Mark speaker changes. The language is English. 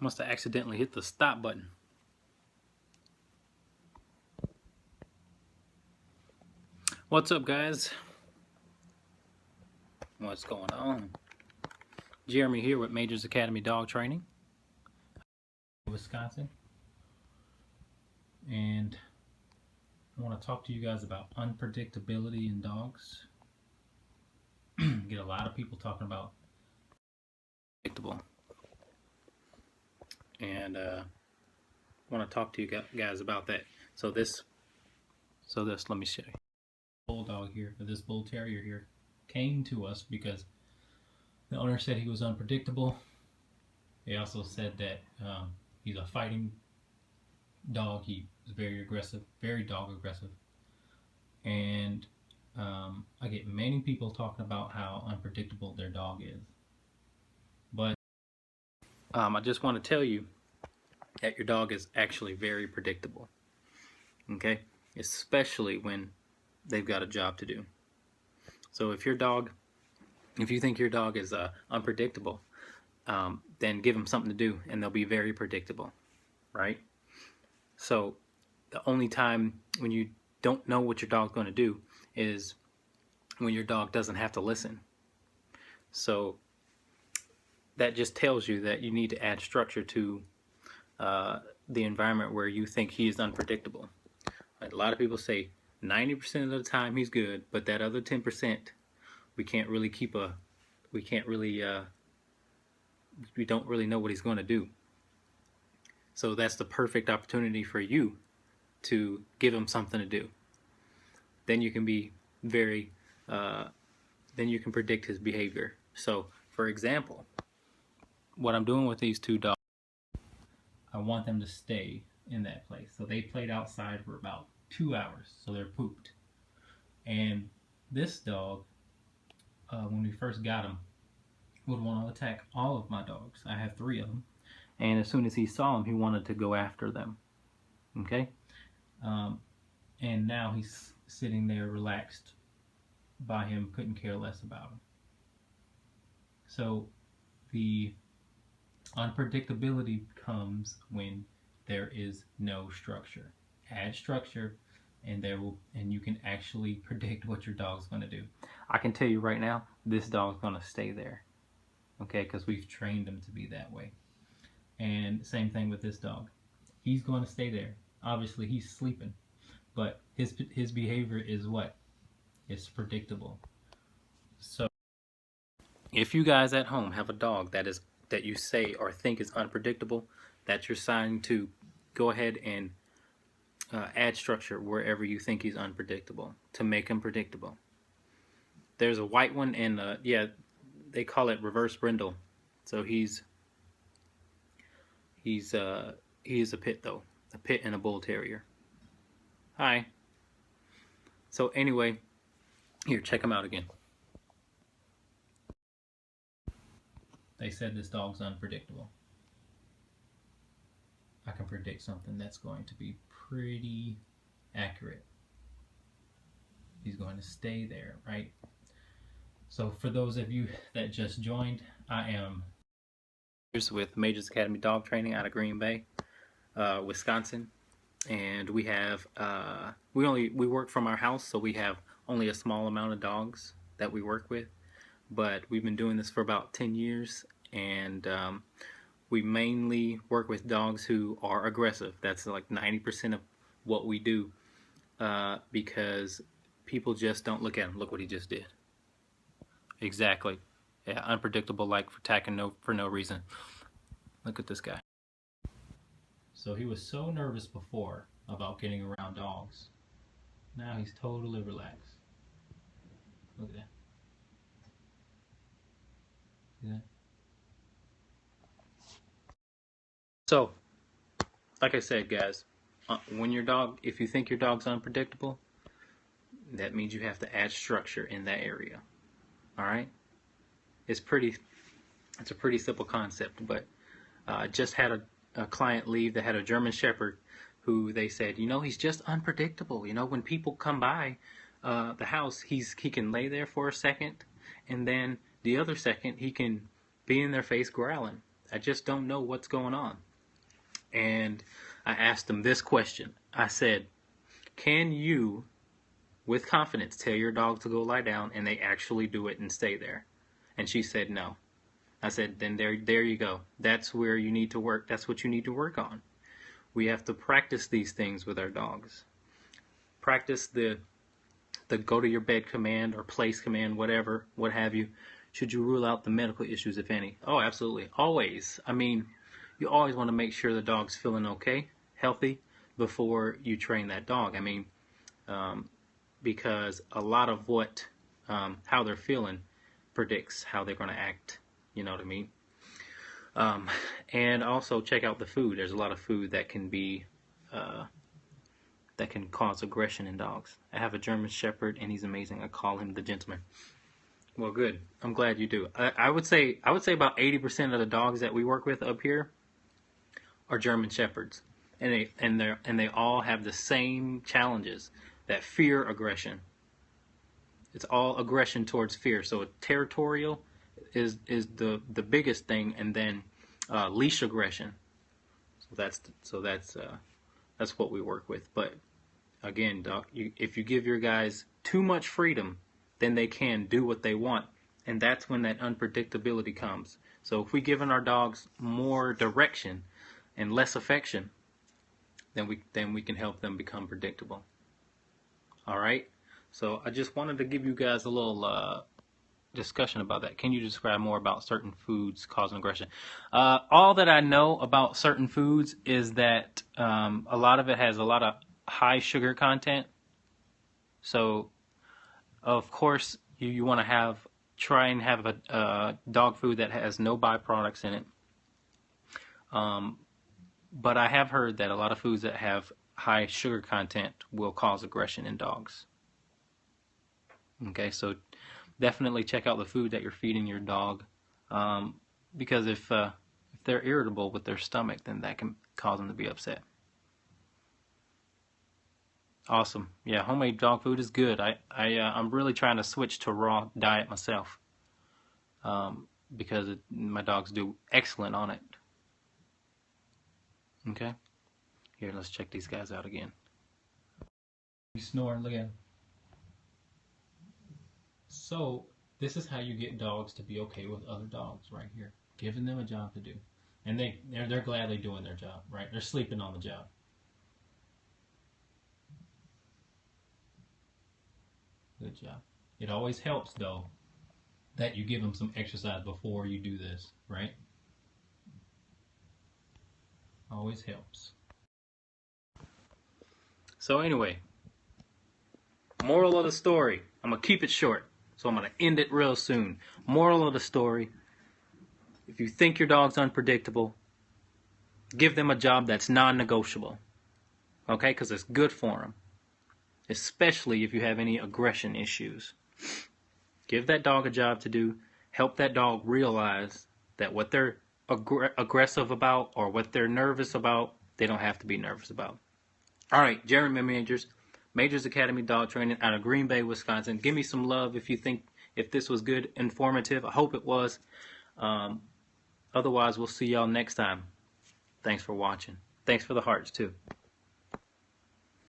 Speaker 1: Must have accidentally hit the stop button. What's up, guys? What's going on? Jeremy here with Majors Academy Dog Training, Wisconsin. And I want to talk to you guys about unpredictability in dogs. Get a lot of people talking about predictable. And I want to talk to you guys about that. So this, let me show you. Bulldog here, this bull terrier here, came to us because the owner said he was unpredictable. They also said that he's a fighting dog. He was very aggressive, very dog aggressive. And I get many people talking about how unpredictable their dog is. But I just want to tell you that your dog is actually very predictable. Okay? Especially when they've got a job to do. So if you think your dog is unpredictable, then give them something to do and they'll be very predictable, right? So the only time when you don't know what your dog's going to do is when your dog doesn't have to listen. So that just tells you that you need to add structure to the environment where you think he is unpredictable. A lot of people say 90% of the time he's good, but that other 10% we don't really know what he's going to do. So that's the perfect opportunity for you to give him something to do. Then you can be then you can predict his behavior. So for example, what I'm doing with these two dogs, I want them to stay in that place. So they played outside for about 2 hours, so they're pooped. And this dog, when we first got him, would want to attack all of my dogs. I have 3 of them, and as soon as he saw them, he wanted to go after them. Okay, and now he's sitting there relaxed by him, couldn't care less about him. So the unpredictability comes when there is no structure. Add structure, and you can actually predict what your dog's going to do. I can tell you right now, this dog's going to stay there, okay, because we've trained him to be that way. And same thing with this dog. He's going to stay there. Obviously, he's sleeping, but his behavior is what? It's predictable. So if you guys at home have a dog that you say or think is unpredictable, that's your sign to go ahead and add structure wherever you think he's unpredictable to make him predictable. There's a white one, and yeah, they call it reverse brindle. So he's a pit though, a pit and a bull terrier. Hi. So anyway, here, check him out again. They said this dog's unpredictable. I can predict something that's going to be pretty accurate. He's going to stay there, right? So for those of you that just joined, I am with Majors Academy Dog Training out of Green Bay, Wisconsin, and we have we work from our house, so we have only a small amount of dogs that we work with, but we've been doing this for about 10 years, and we mainly work with dogs who are aggressive. That's like 90% of what we do, because people just don't look at him. Look what he just did. Exactly. Yeah, unpredictable, like for attacking for no reason. Look at this guy. So he was so nervous before about getting around dogs. Now he's totally relaxed. Look at that. See that? So, like I said, guys, if you think your dog's unpredictable, that means you have to add structure in that area. All right? It's a pretty simple concept, but I just had a client leave that had a German Shepherd who they said, he's just unpredictable. When people come by the house, he can lay there for a second, and then the other second he can be in their face growling. I just don't know what's going on. And I asked them this question. I said, can you, with confidence, tell your dog to go lie down and they actually do it and stay there? And she said no. I said, then there you go. That's where you need to work. That's what you need to work on. We have to practice these things with our dogs. Practice the go to your bed command or place command, whatever, what have you. Should you rule out the medical issues, if any? Oh, absolutely. Always. I mean, you always want to make sure the dog's feeling okay, healthy, before you train that dog. I mean, because a lot of how they're feeling predicts how they're going to act. You know what I mean? And also check out the food. There's a lot of food that can be that can cause aggression in dogs. I have a German Shepherd, and he's amazing. I call him the gentleman. Well, good. I'm glad you do. I would say about 80% of the dogs that we work with up here are German Shepherds, and they all have the same challenges. That fear, aggression. It's all aggression towards fear. So territorial is the biggest thing, and then leash aggression. So that's what we work with. But again, dog, if you give your guys too much freedom, then they can do what they want, and that's when that unpredictability comes. So if we given our dogs more direction and less affection, then we can help them become predictable. All right. So I just wanted to give you guys a little discussion about that. Can you describe more about certain foods causing aggression? All that I know about certain foods is that a lot of it has a lot of high sugar content. So of course you want to try and have a dog food that has no byproducts in it. But I have heard that a lot of foods that have high sugar content will cause aggression in dogs. Okay, so definitely check out the food that you're feeding your dog, because if they're irritable with their stomach, then that can cause them to be upset. Awesome. Yeah, homemade dog food is good. I'm really trying to switch to raw diet myself, because my dogs do excellent on it. Okay, here, let's check these guys out again. He's snoring, look at him. So this is how you get dogs to be okay with other dogs, right here. Giving them a job to do. And they're gladly doing their job, right? They're sleeping on the job. Good job. It always helps, though, that you give them some exercise before you do this, right? Always helps. So anyway, moral of the story. I'm going to keep it short, so I'm going to end it real soon. Moral of the story: if you think your dog's unpredictable, give them a job that's non-negotiable. Okay? Because it's good for them. Especially if you have any aggression issues. Give that dog a job to do. Help that dog realize that what they're aggressive about or what they're nervous about, they don't have to be nervous about. All right, Jeremy Majors Academy Dog Training out of Green Bay, Wisconsin. Give me some love if this was good, informative. I hope it was. Otherwise, we'll see y'all next time. Thanks for watching. Thanks for the hearts, too.